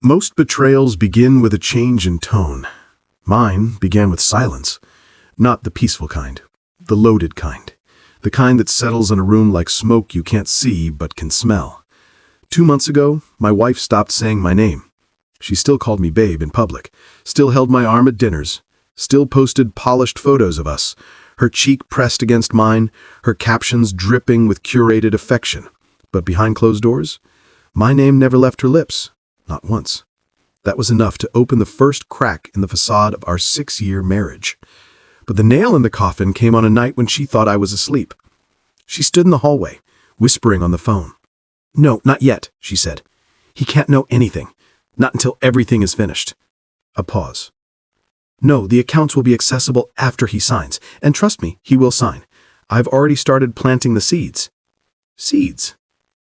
Most betrayals begin with a change in tone. Mine began with silence. Not the peaceful kind, the loaded kind. The kind that settles in a room like smoke you can't see but can smell. 2 months ago, my wife stopped saying my name. She still called me babe in public, still held my arm at dinners, still posted polished photos of us, her cheek pressed against mine, her captions dripping with curated affection. But behind closed doors, my name never left her lips, not once. That was enough to open the first crack in the facade of our 6-year marriage. But the nail in the coffin came on a night when she thought I was asleep. She stood in the hallway, whispering on the phone. "No, not yet," she said. "He can't know anything. Not until everything is finished." A pause. "No, the accounts will be accessible after he signs. And trust me, he will sign. I've already started planting the seeds." Seeds?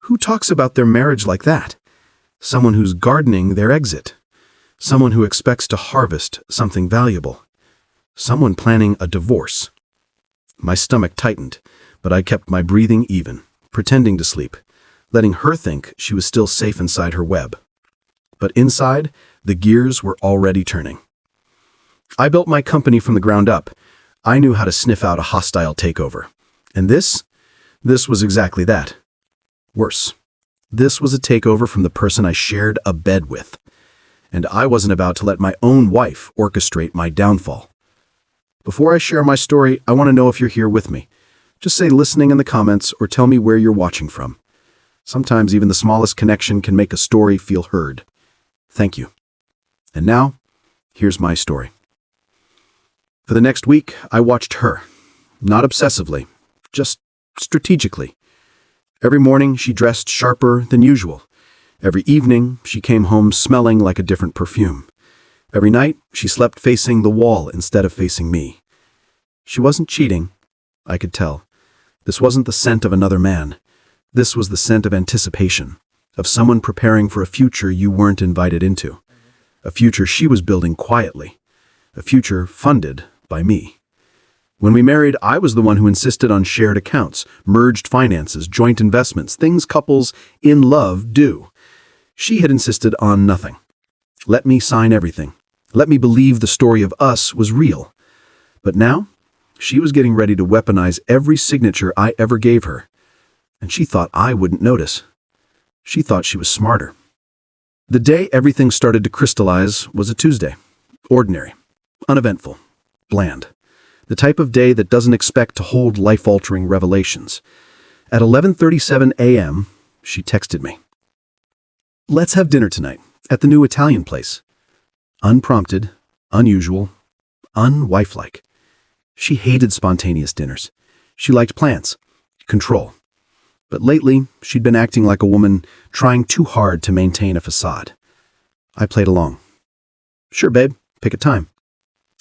Who talks about their marriage like that? Someone who's gardening their exit. Someone who expects to harvest something valuable. Someone planning a divorce. My stomach tightened, but I kept my breathing even, pretending to sleep, letting her think she was still safe inside her web. But inside, the gears were already turning. I built my company from the ground up. I knew how to sniff out a hostile takeover. And this was exactly that. Worse. This was a takeover from the person I shared a bed with. And I wasn't about to let my own wife orchestrate my downfall. Before I share my story, I want to know if you're here with me. Just say listening in the comments or tell me where you're watching from. Sometimes even the smallest connection can make a story feel heard. Thank you. And now, here's my story. For the next week, I watched her. Not obsessively, just strategically. Every morning, she dressed sharper than usual. Every evening, she came home smelling like a different perfume. Every night, she slept facing the wall instead of facing me. She wasn't cheating, I could tell. This wasn't the scent of another man. This was the scent of anticipation, of someone preparing for a future you weren't invited into. A future she was building quietly. A future funded by me. When we married, I was the one who insisted on shared accounts, merged finances, joint investments, things couples in love do. She had insisted on nothing. Let me sign everything. Let me believe the story of us was real. But now, she was getting ready to weaponize every signature I ever gave her. And she thought I wouldn't notice. She thought she was smarter. The day everything started to crystallize was a Tuesday. Ordinary, uneventful, bland. The type of day that doesn't expect to hold life-altering revelations. At 11:37 a.m., she texted me. "Let's have dinner tonight, at the new Italian place." Unprompted, unusual, unwifelike. She hated spontaneous dinners. She liked plans, control. But lately, she'd been acting like a woman trying too hard to maintain a facade. I played along. "Sure, babe, pick a time."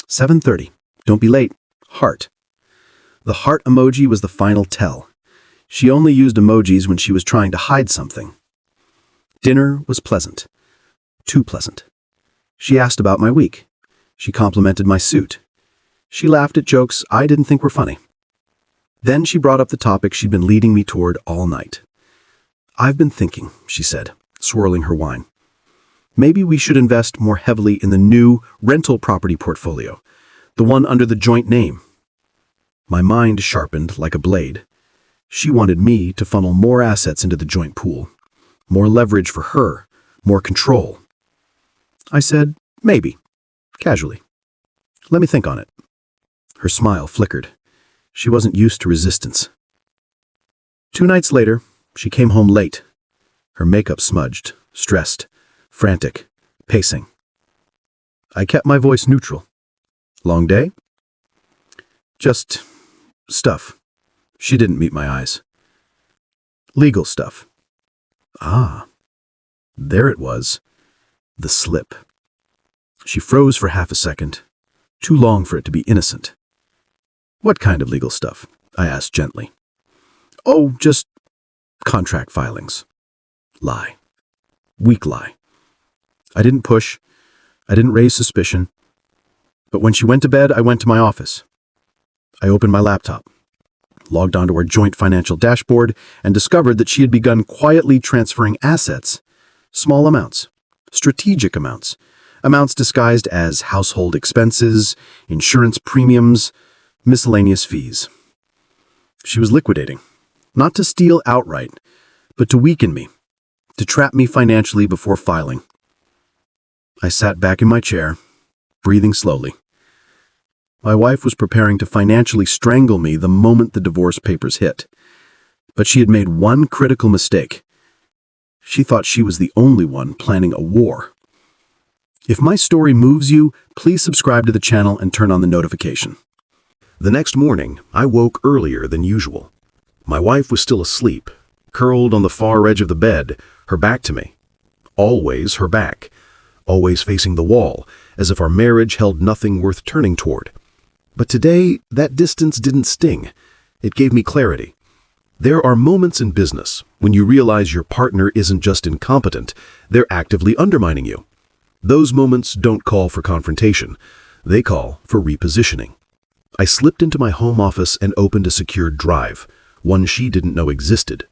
7:30. Don't be late. Heart. The heart emoji was the final tell. She only used emojis when she was trying to hide something. Dinner was pleasant. Too pleasant. She asked about my week. She complimented my suit. She laughed at jokes I didn't think were funny. Then she brought up the topic she'd been leading me toward all night. "I've been thinking," she said, swirling her wine. "Maybe we should invest more heavily in the new rental property portfolio, the one under the joint name." My mind sharpened like a blade. She wanted me to funnel more assets into the joint pool. More leverage for her, more control. I said, "Maybe," casually. "Let me think on it." Her smile flickered. She wasn't used to resistance. 2 nights later, she came home late. Her makeup smudged, stressed, frantic, pacing. I kept my voice neutral. "Long day?" "Just stuff." She didn't meet my eyes. "Legal stuff." Ah, there it was. The slip. She froze for half a second, too long for it to be innocent. "What kind of legal stuff?" I asked gently. "Oh, just contract filings." Lie. Weak lie. I didn't push. I didn't raise suspicion. But when she went to bed, I went to my office. I opened my laptop, logged onto our joint financial dashboard, and discovered that she had begun quietly transferring assets, small amounts, Strategic amounts. Amounts disguised as household expenses, insurance premiums, miscellaneous fees. She was liquidating. Not to steal outright, but to weaken me, to trap me financially before filing. I sat back in my chair, breathing slowly. My wife was preparing to financially strangle me the moment the divorce papers hit. But she had made one critical mistake. She thought she was the only one planning a war. If my story moves you, please subscribe to the channel and turn on the notification. The next morning, I woke earlier than usual. My wife was still asleep, curled on the far edge of the bed, her back to me. Always her back, always facing the wall, as if our marriage held nothing worth turning toward. But today, that distance didn't sting. It gave me clarity. There are moments in business when you realize your partner isn't just incompetent, they're actively undermining you. Those moments don't call for confrontation. They call for repositioning. I slipped into my home office and opened a secured drive, one she didn't know existed.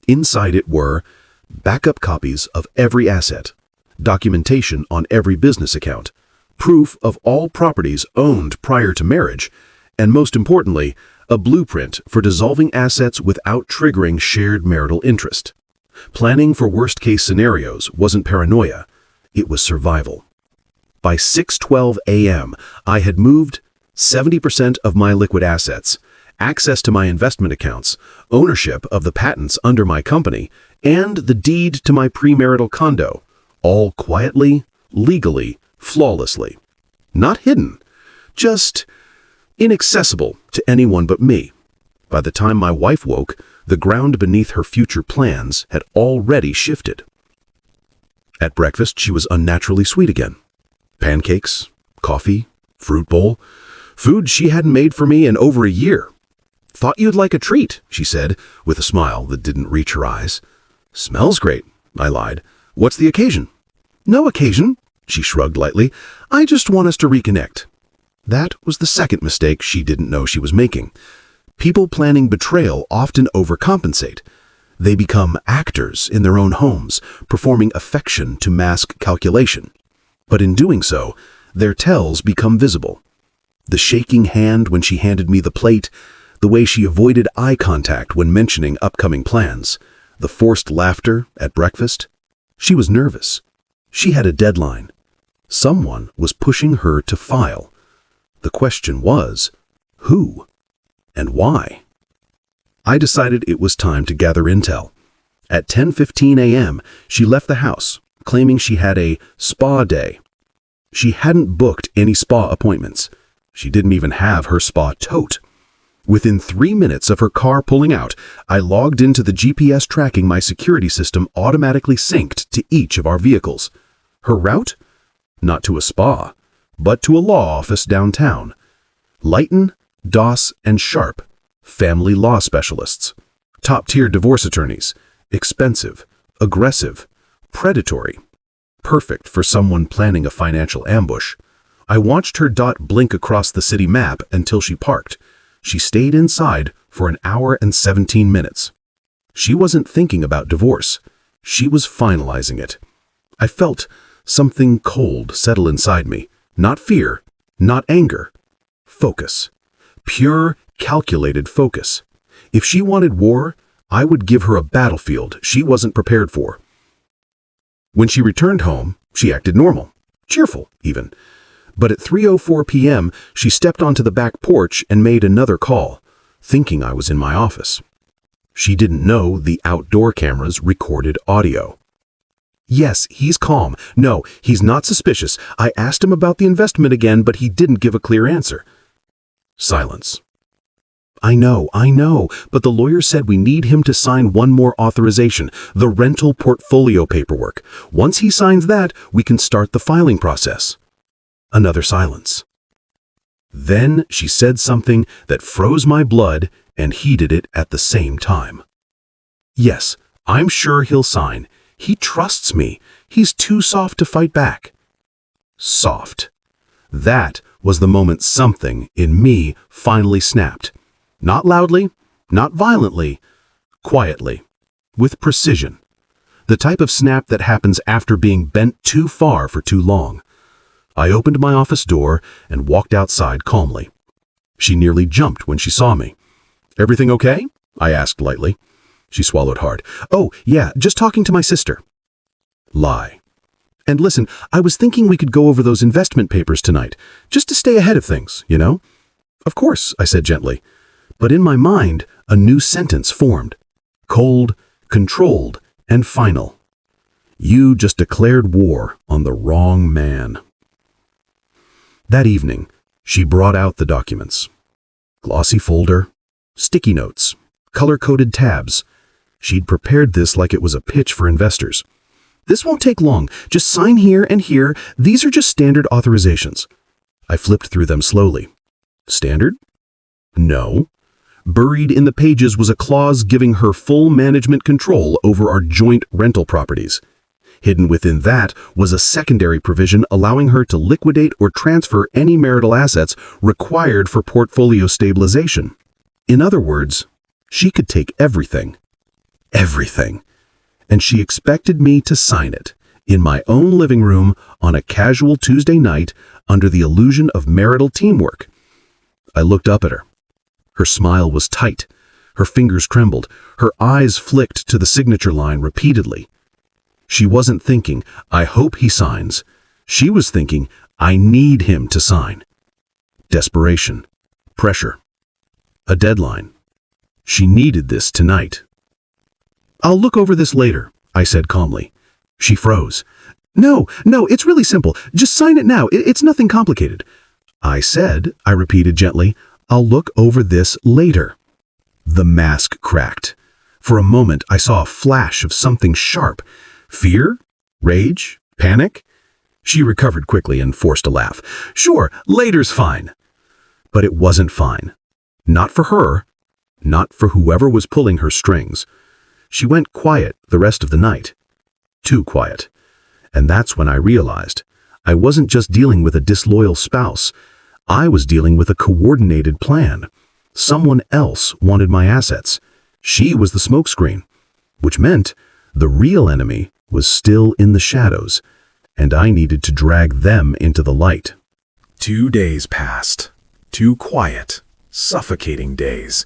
Inside it were backup copies of every asset, documentation on every business account, proof of all properties owned prior to marriage, and most importantly, a blueprint for dissolving assets without triggering shared marital interest. Planning for worst-case scenarios wasn't paranoia, it was survival. By 6:12 a.m., I had moved 70% of my liquid assets, access to my investment accounts, ownership of the patents under my company, and the deed to my premarital condo, all quietly, legally, flawlessly. Not hidden, just inaccessible to anyone but me. By the time my wife woke, the ground beneath her future plans had already shifted. At breakfast, she was unnaturally sweet again. Pancakes, coffee, fruit bowl, food she hadn't made for me in over a year. "Thought you'd like a treat," she said, with a smile that didn't reach her eyes. "Smells great," I lied. "What's the occasion?" "No occasion," she shrugged lightly. "I just want us to reconnect." That was the second mistake she didn't know she was making. People planning betrayal often overcompensate. They become actors in their own homes, performing affection to mask calculation. But in doing so, their tells become visible. The shaking hand when she handed me the plate, the way she avoided eye contact when mentioning upcoming plans, the forced laughter at breakfast. She was nervous. She had a deadline. Someone was pushing her to file. The question was, who and why? I decided it was time to gather intel. At 10:15 a.m., she left the house, claiming she had a spa day. She hadn't booked any spa appointments. She didn't even have her spa tote. Within 3 minutes of her car pulling out, I logged into the GPS tracking my security system automatically synced to each of our vehicles. Her route? Not to a spa, but to a law office downtown. Lighton, Doss, and Sharp, family law specialists. Top-tier divorce attorneys. Expensive, aggressive, predatory. Perfect for someone planning a financial ambush. I watched her dot blink across the city map until she parked. She stayed inside for an hour and 17 minutes. She wasn't thinking about divorce. She was finalizing it. I felt something cold settle inside me. Not fear, not anger. Focus. Pure, calculated focus. If she wanted war, I would give her a battlefield she wasn't prepared for. When she returned home, she acted normal, cheerful even. But at 3:04 p.m., she stepped onto the back porch and made another call, thinking I was in my office. She didn't know the outdoor cameras recorded audio. "Yes, he's calm. No, he's not suspicious. I asked him about the investment again, but he didn't give a clear answer." Silence. I know, but the lawyer said we need him to sign one more authorization, the rental portfolio paperwork. Once he signs that, we can start the filing process." Another silence. Then she said something that froze my blood and heated it at the same time. "Yes, I'm sure he'll sign. He trusts me. He's too soft to fight back." Soft. That was the moment something in me finally snapped. Not loudly, not violently, quietly, with precision. The type of snap that happens after being bent too far for too long. I opened my office door and walked outside calmly. She nearly jumped when she saw me. "Everything okay?" I asked lightly. She swallowed hard. "Oh, yeah, just talking to my sister." Lie. "And listen, I was thinking we could go over those investment papers tonight, just to stay ahead of things, you know?" "Of course," I said gently. But in my mind, a new sentence formed. Cold, controlled, and final. You just declared war on the wrong man. That evening, she brought out the documents. Glossy folder, sticky notes, color-coded tabs. She'd prepared this like it was a pitch for investors. "This won't take long. Just sign here and here. These are just standard authorizations." I flipped through them slowly. Standard? No. Buried in the pages was a clause giving her full management control over our joint rental properties. Hidden within that was a secondary provision allowing her to liquidate or transfer any marital assets required for portfolio stabilization. In other words, she could take everything. Everything. And she expected me to sign it, in my own living room on a casual Tuesday night under the illusion of marital teamwork. I looked up at her. Her smile was tight. Her fingers trembled. Her eyes flicked to the signature line repeatedly. She wasn't thinking, "I hope he signs." She was thinking, "I need him to sign." Desperation. Pressure. A deadline. She needed this tonight. "I'll look over this later," I said calmly. She froze. No, it's really simple. Just sign it now. It's nothing complicated." I repeated gently, "I'll look over this later." The mask cracked. For a moment, I saw a flash of something sharp. Fear? Rage? Panic? She recovered quickly and forced a laugh. "Sure, later's fine." But it wasn't fine. Not for her. Not for whoever was pulling her strings. She went quiet the rest of the night. Too quiet. And that's when I realized I wasn't just dealing with a disloyal spouse. I was dealing with a coordinated plan. Someone else wanted my assets. She was the smokescreen, which meant the real enemy was still in the shadows, and I needed to drag them into the light. 2 days passed. 2 quiet, suffocating days.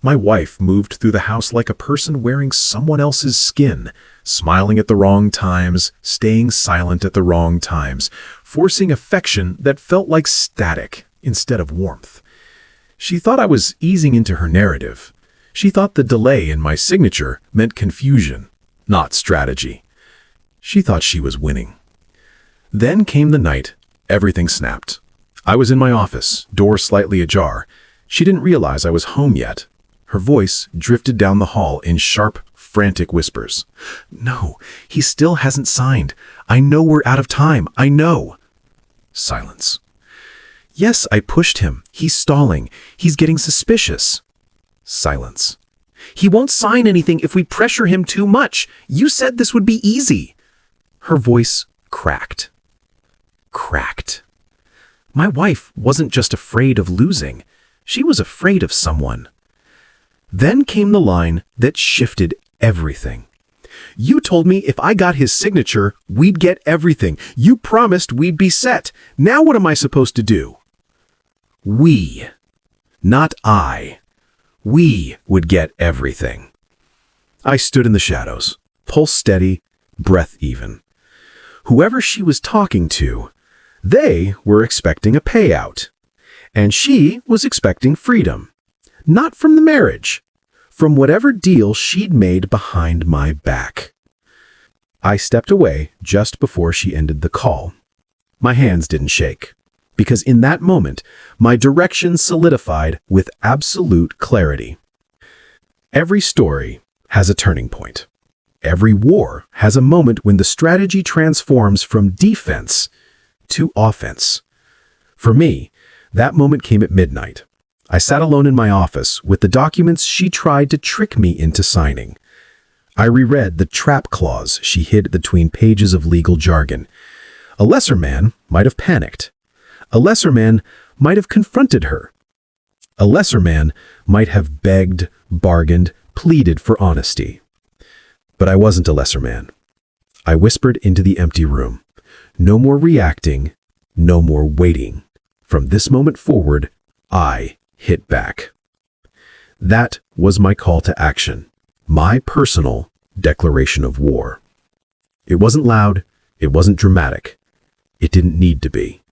My wife moved through the house like a person wearing someone else's skin, smiling at the wrong times, staying silent at the wrong times, forcing affection that felt like static instead of warmth. She thought I was easing into her narrative. She thought the delay in my signature meant confusion, not strategy. She thought she was winning. Then came the night everything snapped. I was in my office, door slightly ajar. She didn't realize I was home yet. Her voice drifted down the hall in sharp, frantic whispers. "No, he still hasn't signed. I know we're out of time. I know." Silence. "Yes, I pushed him. He's stalling. He's getting suspicious." Silence. "He won't sign anything if we pressure him too much. You said this would be easy." Her voice cracked. Cracked. My wife wasn't just afraid of losing. She was afraid of someone. Then came the line that shifted everything. "You told me if I got his signature, we'd get everything. You promised we'd be set. Now what am I supposed to do?" We, not I. We would get everything. I stood in the shadows, pulse steady, breath even. Whoever she was talking to, they were expecting a payout. And she was expecting freedom. Not from the marriage, from whatever deal she'd made behind my back. I stepped away just before she ended the call. My hands didn't shake, because in that moment, my direction solidified with absolute clarity. Every story has a turning point. Every war has a moment when the strategy transforms from defense to offense. For me, that moment came at midnight. I sat alone in my office with the documents she tried to trick me into signing. I reread the trap clause she hid between pages of legal jargon. A lesser man might have panicked. A lesser man might have confronted her. A lesser man might have begged, bargained, pleaded for honesty. But I wasn't a lesser man. I whispered into the empty room. No more reacting, no more waiting. From this moment forward, I hit back. That was my call to action, my personal declaration of war. It wasn't loud, it wasn't dramatic. It didn't need to be.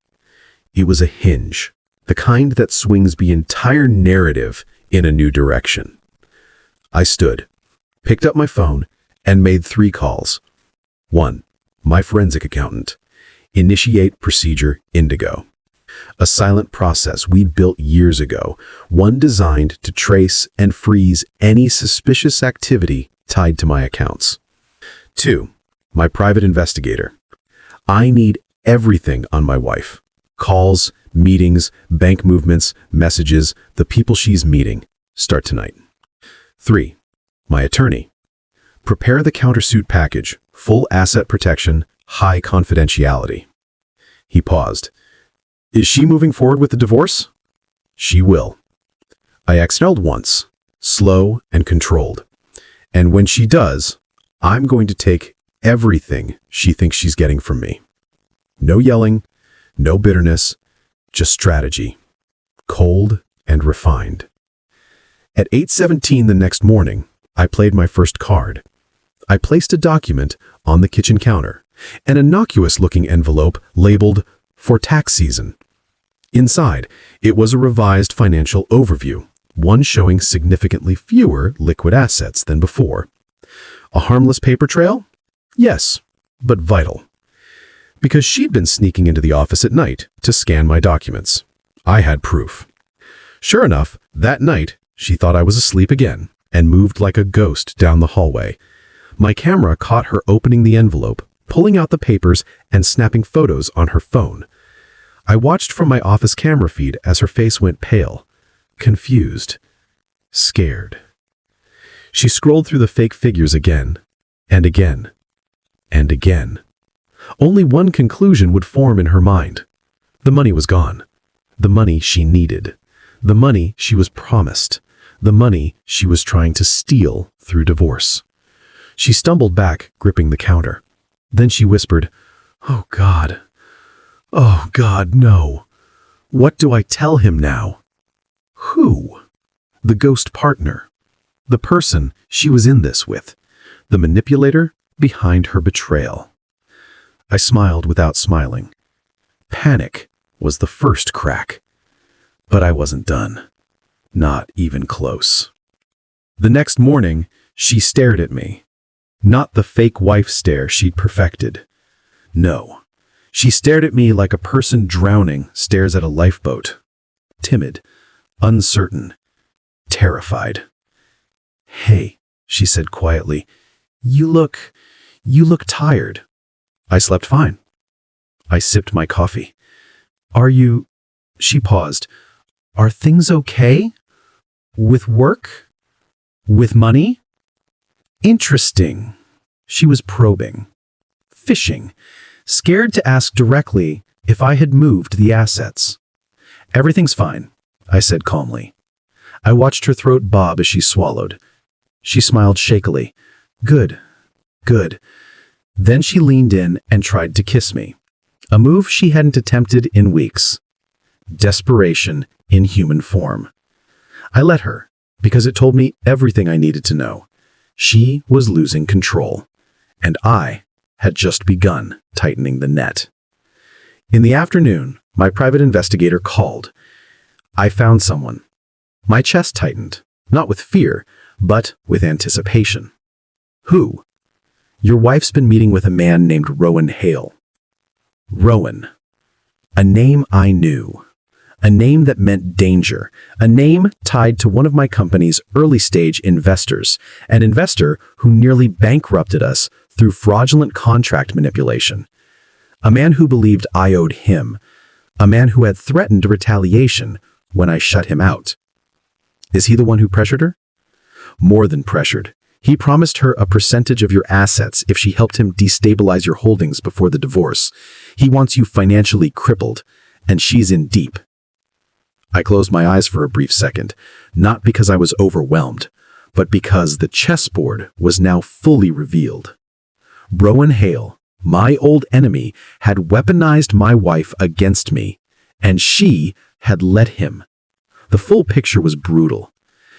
It was a hinge, the kind that swings the entire narrative in a new direction. I stood, picked up my phone, and made 3 calls. 1. My forensic accountant. Initiate procedure Indigo. A silent process we'd built years ago, one designed to trace and freeze any suspicious activity tied to my accounts. 2. My private investigator. I need everything on my wife. Calls, meetings, bank movements, messages, the people she's meeting. Start tonight. 3. My attorney. Prepare the countersuit package, full asset protection, high confidentiality. He paused. Is she moving forward with the divorce? She will. I exhaled once, slow and controlled. And when she does, I'm going to take everything she thinks she's getting from me. No yelling, no bitterness, just strategy. Cold and refined. At 8:17 the next morning, I played my first card. I placed a document on the kitchen counter, an innocuous-looking envelope labeled for tax season. Inside, it was a revised financial overview, one showing significantly fewer liquid assets than before. A harmless paper trail? Yes, but vital. Because she'd been sneaking into the office at night to scan my documents. I had proof. Sure enough, that night, she thought I was asleep again and moved like a ghost down the hallway. My camera caught her opening the envelope, pulling out the papers and snapping photos on her phone. I watched from my office camera feed as her face went pale, confused, scared. She scrolled through the fake figures again, and again, and again. Only one conclusion would form in her mind. The money was gone. The money she needed. The money she was promised. The money she was trying to steal through divorce. She stumbled back, gripping the counter. Then she whispered, "Oh God. Oh God, no. What do I tell him now?" Who? The ghost partner. The person she was in this with. The manipulator behind her betrayal. I smiled without smiling. Panic was the first crack. But I wasn't done. Not even close. The next morning, she stared at me. Not the fake wife stare she'd perfected. No. She stared at me like a person drowning stares at a lifeboat. Timid, uncertain, terrified. "Hey," she said quietly, You look tired." I slept fine. I sipped my coffee. "Are you..." She paused. "Are things okay? With work? With money?" Interesting. She was probing. Fishing. Scared to ask directly if I had moved the assets. "Everything's fine," I said calmly. I watched her throat bob as she swallowed. She smiled shakily. Good. Then she leaned in and tried to kiss me. A move she hadn't attempted in weeks. Desperation in human form. I let her, because it told me everything I needed to know. She was losing control, and I had just begun tightening the net. In the afternoon, my private investigator called. I found someone. My chest tightened, not with fear, but with anticipation. Who? Your wife's been meeting with a man named Rowan Hale. Rowan. A name I knew. A name that meant danger. A name tied to one of my company's early-stage investors. An investor who nearly bankrupted us through fraudulent contract manipulation. A man who believed I owed him. A man who had threatened retaliation when I shut him out. Is he the one who pressured her? More than pressured. He promised her a percentage of your assets if she helped him destabilize your holdings before the divorce. He wants you financially crippled, and she's in deep. I closed my eyes for a brief second, not because I was overwhelmed, but because the chessboard was now fully revealed. Rowan Hale, my old enemy, had weaponized my wife against me, and she had let him. The full picture was brutal.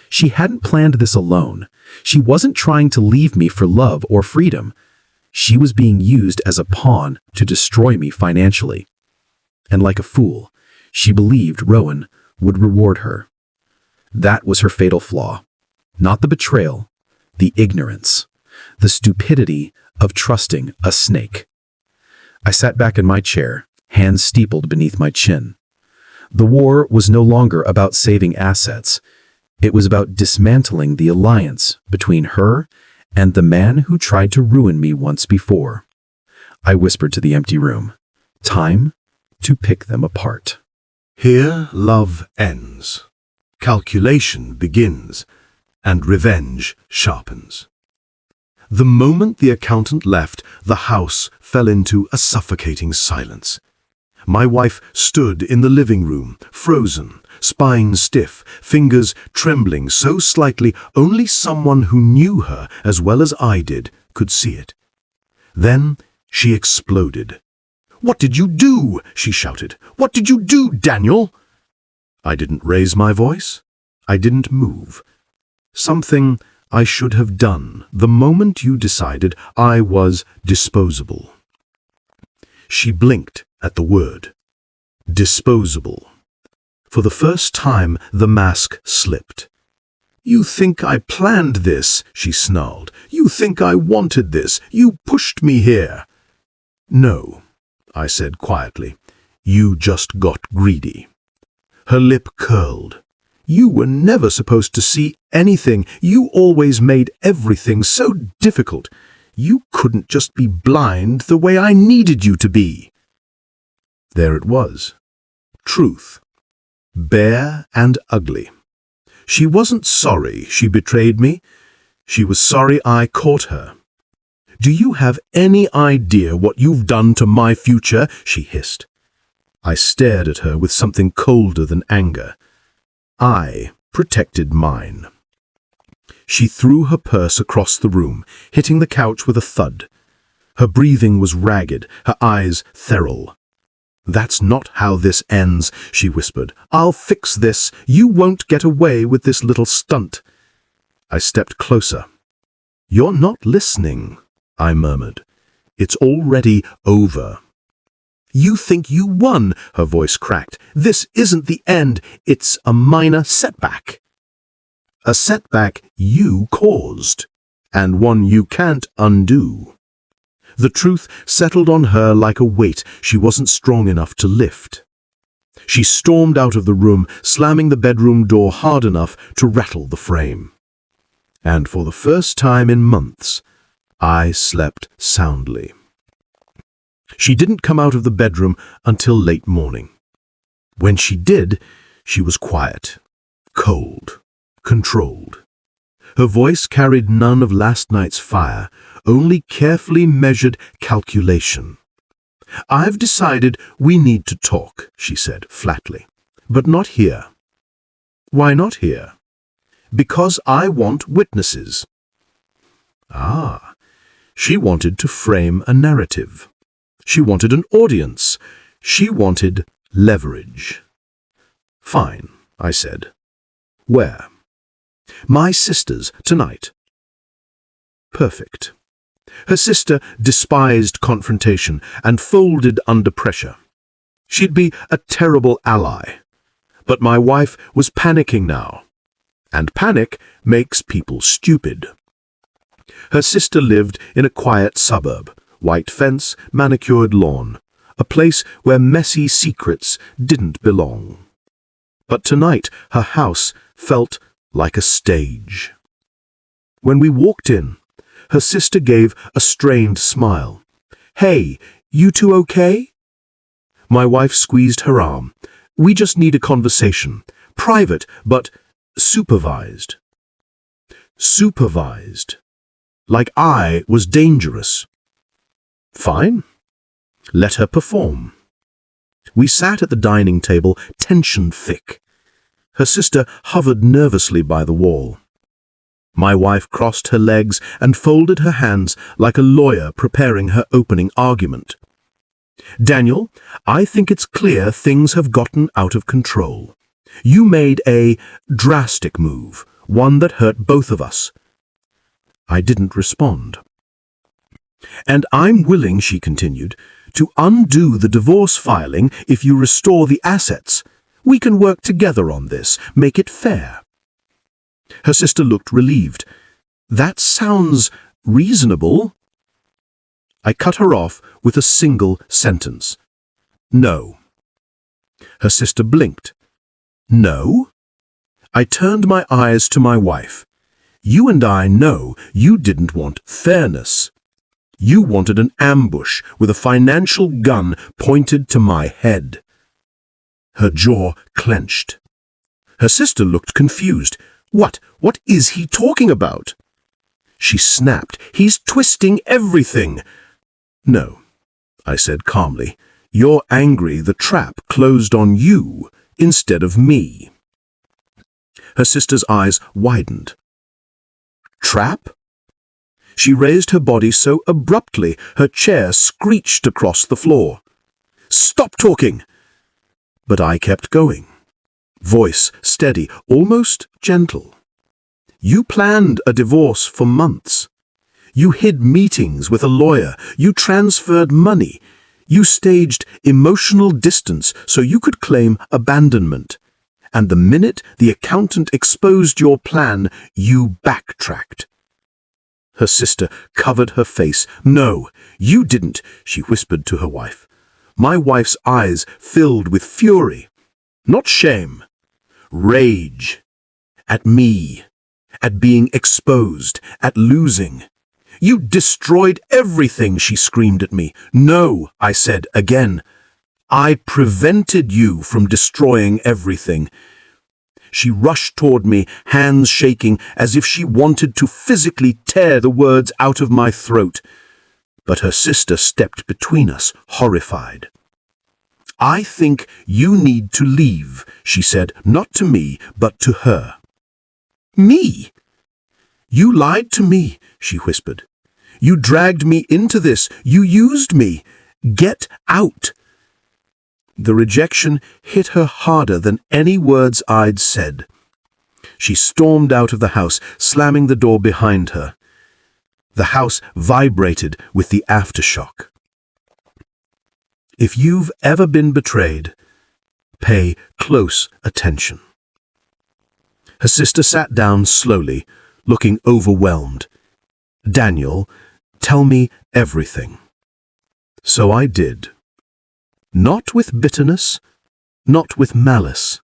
She hadn't planned this alone. She wasn't trying to leave me for love or freedom. She was being used as a pawn to destroy me financially. And like a fool, she believed Rowan would reward her. That was her fatal flaw. Not the betrayal, the ignorance, the stupidity of trusting a snake. I sat back in my chair, hands steepled beneath my chin. The war was no longer about saving assets. It was about dismantling the alliance between her and the man who tried to ruin me once before. I whispered to the empty room, "Time to pick them apart." Here love ends, calculation begins, and revenge sharpens. The moment the accountant left, the house fell into a suffocating silence. My wife stood in the living room, frozen, spine stiff, fingers trembling so slightly only someone who knew her as well as I did could see it. Then she exploded. "What did you do?" she shouted. "What did you do, Daniel?" I didn't raise my voice. I didn't move. Something I should have done the moment you decided I was disposable. She blinked at the word. Disposable. For the first time, the mask slipped. "You think I planned this," she snarled. "You think I wanted this. You pushed me here." "No," I said quietly. "You just got greedy." Her lip curled. "You were never supposed to see anything. You always made everything so difficult. You couldn't just be blind the way I needed you to be." There it was. Truth. Bare and ugly. She wasn't sorry she betrayed me. She was sorry I caught her. "Do you have any idea what you've done to my future?" she hissed. I stared at her with something colder than anger. I protected mine. She threw her purse across the room, hitting the couch with a thud. Her breathing was ragged, her eyes feral. "That's not how this ends," she whispered. "I'll fix this. You won't get away with this little stunt." I stepped closer. "You're not listening," I murmured. "It's already over." "You think you won," her voice cracked. "This isn't the end. It's a minor setback." "A setback you caused, and one you can't undo." The truth settled on her like a weight she wasn't strong enough to lift. She stormed out of the room, slamming the bedroom door hard enough to rattle the frame. And for the first time in months, I slept soundly. She didn't come out of the bedroom until late morning. When she did, she was quiet, cold, controlled. Her voice carried none of last night's fire, only carefully measured calculation. "I've decided we need to talk," she said flatly, "but not here." "Why not here?" "Because I want witnesses." Ah, she wanted to frame a narrative. She wanted an audience. She wanted leverage. "Fine," I said. "Where?" "My sister's tonight." Perfect. Her sister despised confrontation and folded under pressure. She'd be a terrible ally. But my wife was panicking now. And panic makes people stupid. Her sister lived in a quiet suburb, white fence, manicured lawn, a place where messy secrets didn't belong. But tonight her house felt like a stage. When we walked in, her sister gave a strained smile. "Hey, you two okay?" My wife squeezed her arm. "We just need a conversation. Private, but supervised." Supervised. Like I was dangerous. Fine. Let her perform. We sat at the dining table, tension thick. Her sister hovered nervously by the wall. My wife crossed her legs and folded her hands like a lawyer preparing her opening argument. Daniel, I think it's clear things have gotten out of control. You made a drastic move, one that hurt both of us. I didn't respond. And I'm willing, she continued, to undo the divorce filing if you restore the assets. We can work together on this, make it fair. Her sister looked relieved. That sounds reasonable. I cut her off with a single sentence. No. Her sister blinked. No? I turned my eyes to my wife. You and I know you didn't want fairness. You wanted an ambush with a financial gun pointed to my head. Her jaw clenched. Her sister looked confused. What is he talking about? She snapped. He's twisting everything. No, I said calmly. You're angry the trap closed on you instead of me. Her sister's eyes widened. Trap? She raised her body so abruptly her chair screeched across the floor. Stop talking! But I kept going. Voice steady, almost gentle. You planned a divorce for months. You hid meetings with a lawyer. You transferred money. You staged emotional distance so you could claim abandonment. And the minute the accountant exposed your plan, you backtracked. Her sister covered her face. No, you didn't, she whispered to her wife. My wife's eyes filled with fury. Not shame. Rage. At me. At being exposed. At losing. You destroyed everything, she screamed at me. No, I said again. I prevented you from destroying everything. She rushed toward me, hands shaking, as if she wanted to physically tear the words out of my throat. But her sister stepped between us, horrified. I think you need to leave, she said, not to me, but to her. Me? You lied to me, she whispered. You dragged me into this. You used me. Get out. The rejection hit her harder than any words I'd said. She stormed out of the house, slamming the door behind her. The house vibrated with the aftershock. If you've ever been betrayed, pay close attention. Her sister sat down slowly, looking overwhelmed. Daniel, tell me everything. So I did. Not with bitterness, not with malice,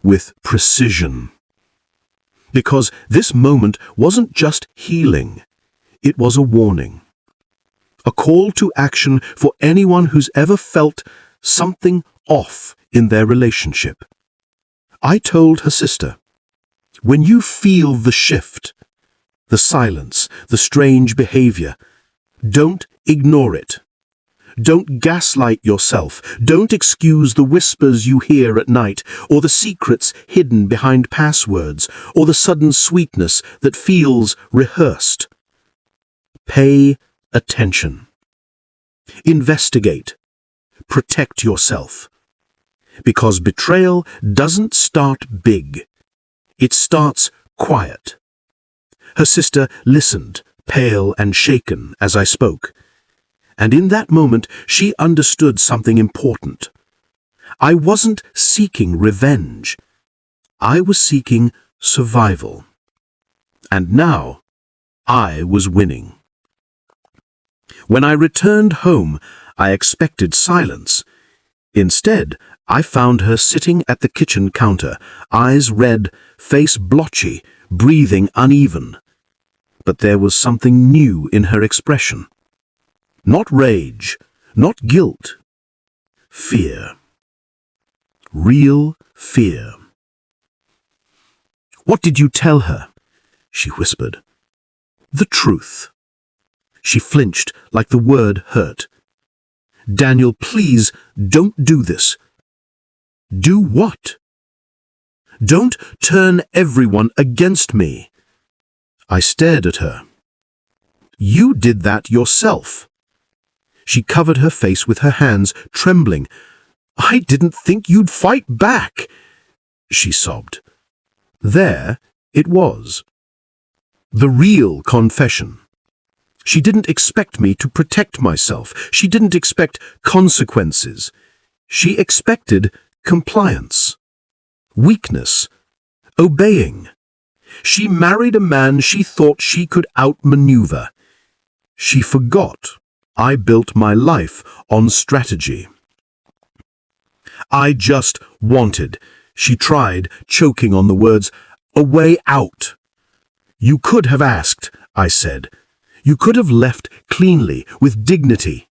with precision. Because this moment wasn't just healing, it was a warning. A call to action for anyone who's ever felt something off in their relationship. I told her sister, when you feel the shift, the silence, the strange behavior, don't ignore it. Don't gaslight yourself. Don't excuse the whispers you hear at night, or the secrets hidden behind passwords, or the sudden sweetness that feels rehearsed. Pay attention. Investigate. Protect yourself. Because betrayal doesn't start big. It starts quiet. Her sister listened, pale and shaken, as I spoke. And in that moment, she understood something important. I wasn't seeking revenge. I was seeking survival. And now, I was winning. When I returned home, I expected silence. Instead, I found her sitting at the kitchen counter, eyes red, face blotchy, breathing uneven. But there was something new in her expression. Not rage, not guilt. Fear. Real fear. What did you tell her? She whispered. The truth. She flinched like the word hurt. Daniel, please, don't do this. Do what? Don't turn everyone against me. I stared at her. You did that yourself. She covered her face with her hands, trembling. I didn't think you'd fight back, she sobbed. There it was. The real confession. She didn't expect me to protect myself. She didn't expect consequences. She expected compliance, weakness, obeying. She married a man she thought she could outmaneuver. She forgot I built my life on strategy. I just wanted, she tried, choking on the words, a way out. You could have asked, I said. You could have left cleanly, with dignity.